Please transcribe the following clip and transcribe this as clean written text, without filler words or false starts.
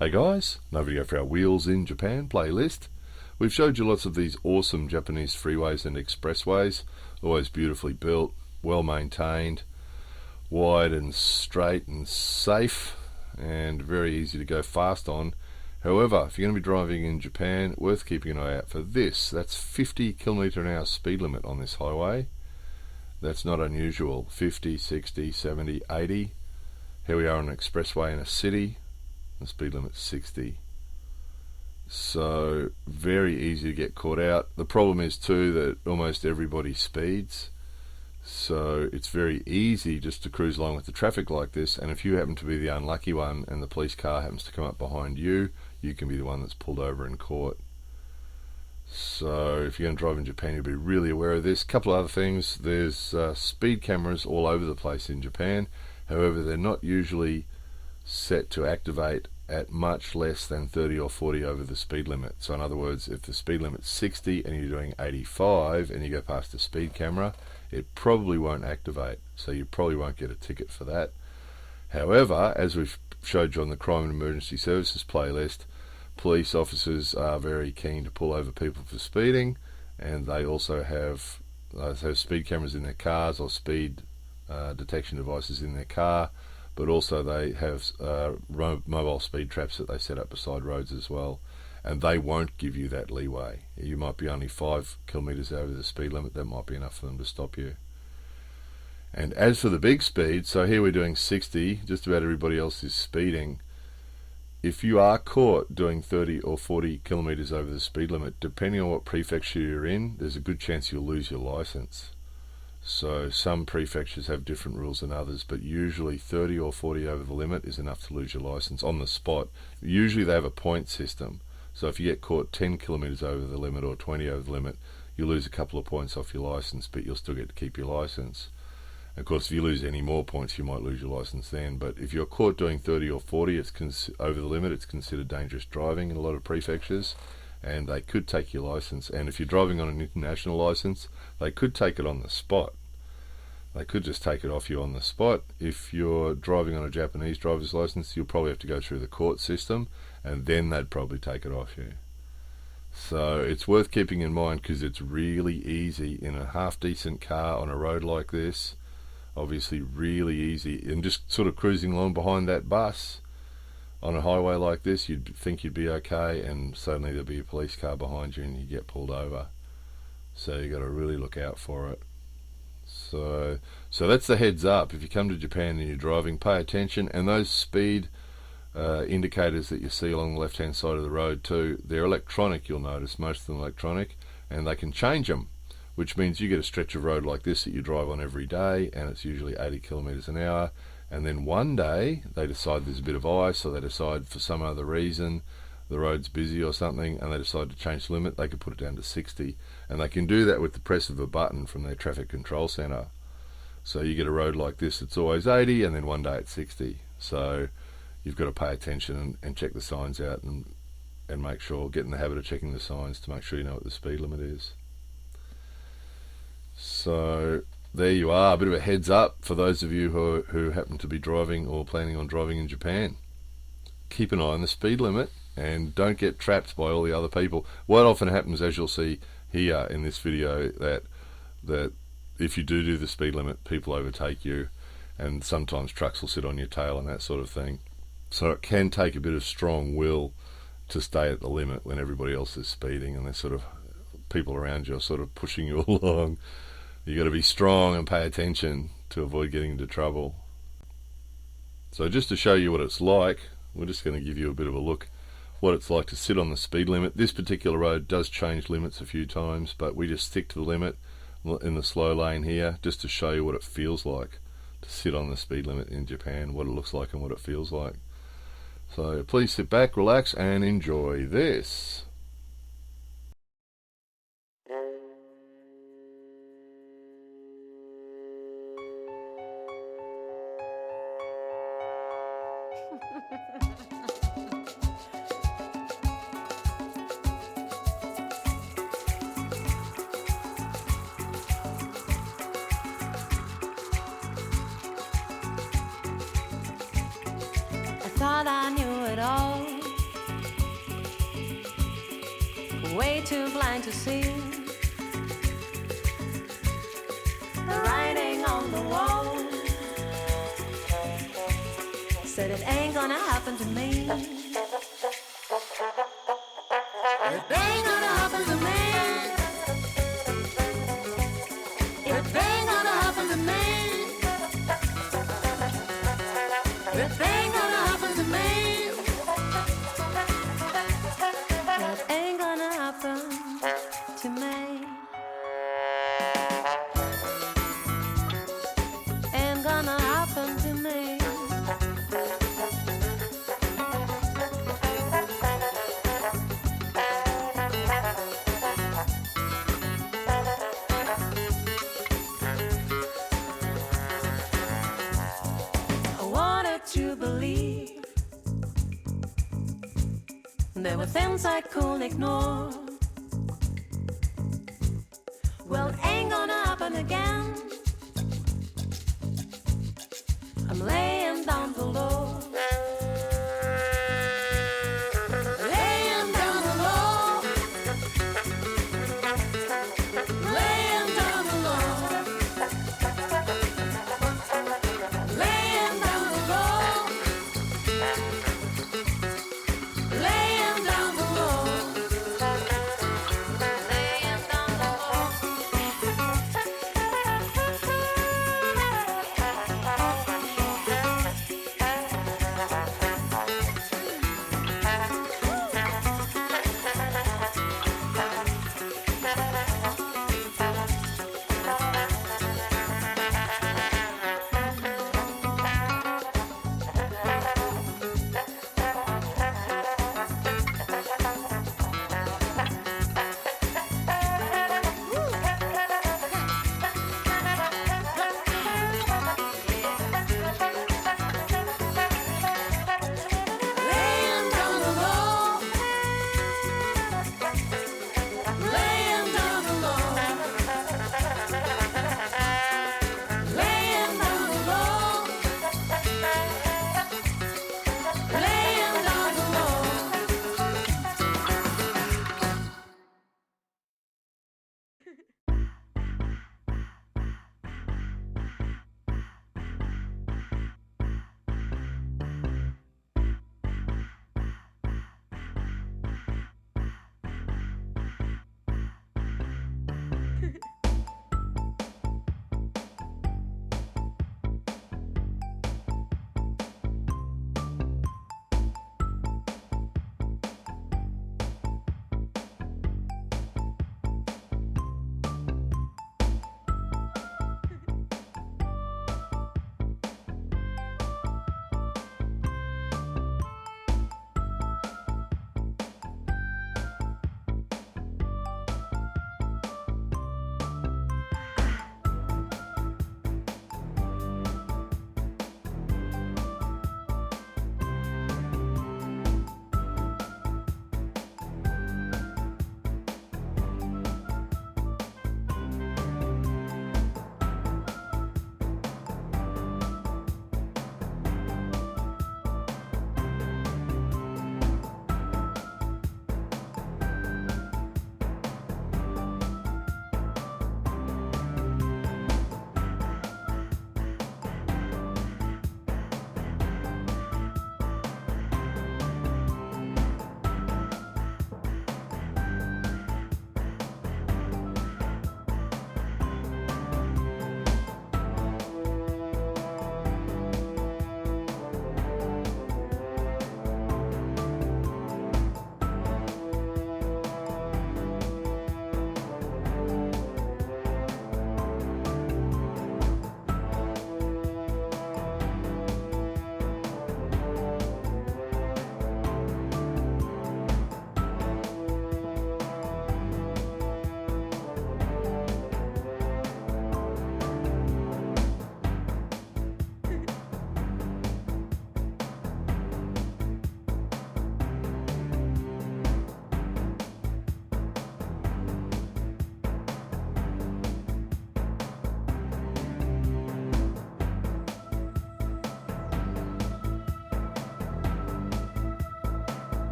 Hey guys, another video for our Wheels in Japan playlist. We've showed you lots of these awesome Japanese freeways and expressways, always beautifully built, well maintained, wide and straight and safe, and very easy to go fast on. However, if you're going to be driving in Japan, worth keeping an eye out for this. That's 50 km/h speed limit on this highway. That's not unusual. 50, 60, 70, 80. Here we are on an expressway in a city. The speed limit's 60. So very easy to get caught out. The problem is too that almost everybody speeds, so it's very easy just to cruise along with the traffic like this, and if you happen to be the unlucky one and the police car happens to come up behind you, you can be the one that's pulled over and caught. So if you're going to drive in Japan, you'll be really aware of this. Couple of other things. There's speed cameras all over the place in Japan. However, they're not usually set to activate at much less than 30 or 40 over the speed limit. So in other words, if the speed limit's 60 and you're doing 85 and you go past the speed camera, it probably won't activate, so you probably won't get a ticket for that. However, as we've showed you on the Crime and Emergency Services playlist, police officers are very keen to pull over people for speeding, and they also have speed cameras in their cars or speed detection devices in their car, but also they have mobile speed traps that they set up beside roads as well, and they won't give you that leeway. You might be only 5 kilometers over the speed limit, that might be enough for them to stop you. And as for the big speed, so here we're doing 60, just about everybody else is speeding. If you are caught doing 30 or 40 kilometers over the speed limit, depending on what prefecture you're in, there's a good chance you'll lose your license. So some prefectures have different rules than others, but usually 30 or 40 over the limit is enough to lose your license on the spot. Usually they have a point system, so if you get caught 10 kilometers over the limit or 20 over the limit, you lose a couple of points off your license, but you'll still get to keep your license. Of course, if you lose any more points, you might lose your license then. But if you're caught doing 30 or 40 over the limit, it's considered dangerous driving in a lot of prefectures, and they could take your license. And if you're driving on an international license, they could take it on the spot. They could just take it off you on the spot. If you're driving on a Japanese driver's license, you'll probably have to go through the court system, and then they'd probably take it off you. So it's worth keeping in mind, because it's really easy in a half decent car on a road like this. Obviously really easy, and just sort of cruising along behind that bus on a highway like this, you'd think you'd be okay, and suddenly there'll be a police car behind you and you get pulled over. So you got to really look out for it. So that's the heads up. If you come to Japan and you're driving, pay attention. And those speed indicators that you see along the left hand side of the road too, they're electronic, you'll notice, most of them electronic, and they can change them, which means you get a stretch of road like this that you drive on every day, and it's usually 80 kilometers an hour, and then one day they decide there's a bit of ice, or they decide for some other reason the road's busy or something, and they decide to change the limit. They could put it down to 60, and they can do that with the press of a button from their traffic control center. So you get a road like this, it's always 80, and then one day it's 60. So you've got to pay attention and check the signs out, and make sure, get in the habit of checking the signs to make sure you know what the speed limit is. So there you are, a bit of a heads up for those of you who happen to be driving or planning on driving in Japan. Keep an eye on the speed limit and don't get trapped by all the other people. What often happens, as you'll see here in this video, that if you do the speed limit, people overtake you, and sometimes trucks will sit on your tail and that sort of thing. So it can take a bit of strong will to stay at the limit when everybody else is speeding, and there's sort of people around you are sort of pushing you along. You got to be strong and pay attention to avoid getting into trouble. So just to show you what it's like, we're just going to give you a bit of a look what it's like to sit on the speed limit. This particular road does change limits a few times, but we just stick to the limit in the slow lane here, just to show you what it feels like to sit on the speed limit in Japan, what it looks like and what it feels like. So please sit back, relax, and enjoy this. I thought I knew it all. way too blind to see the writing on the wall. Said it ain't gonna happen to me. It ain't gonna happen to me. It ain't gonna happen to me. It ain't gonna happen to me. It ain't gonna happen to me. Ain't gonna happen to me. To believe there were things I couldn't ignore. Well, it ain't gonna happen again. I'm laying down the law. Laying down the law. Laying down the law. Laying down the law. Laying down the law. Laying down the law.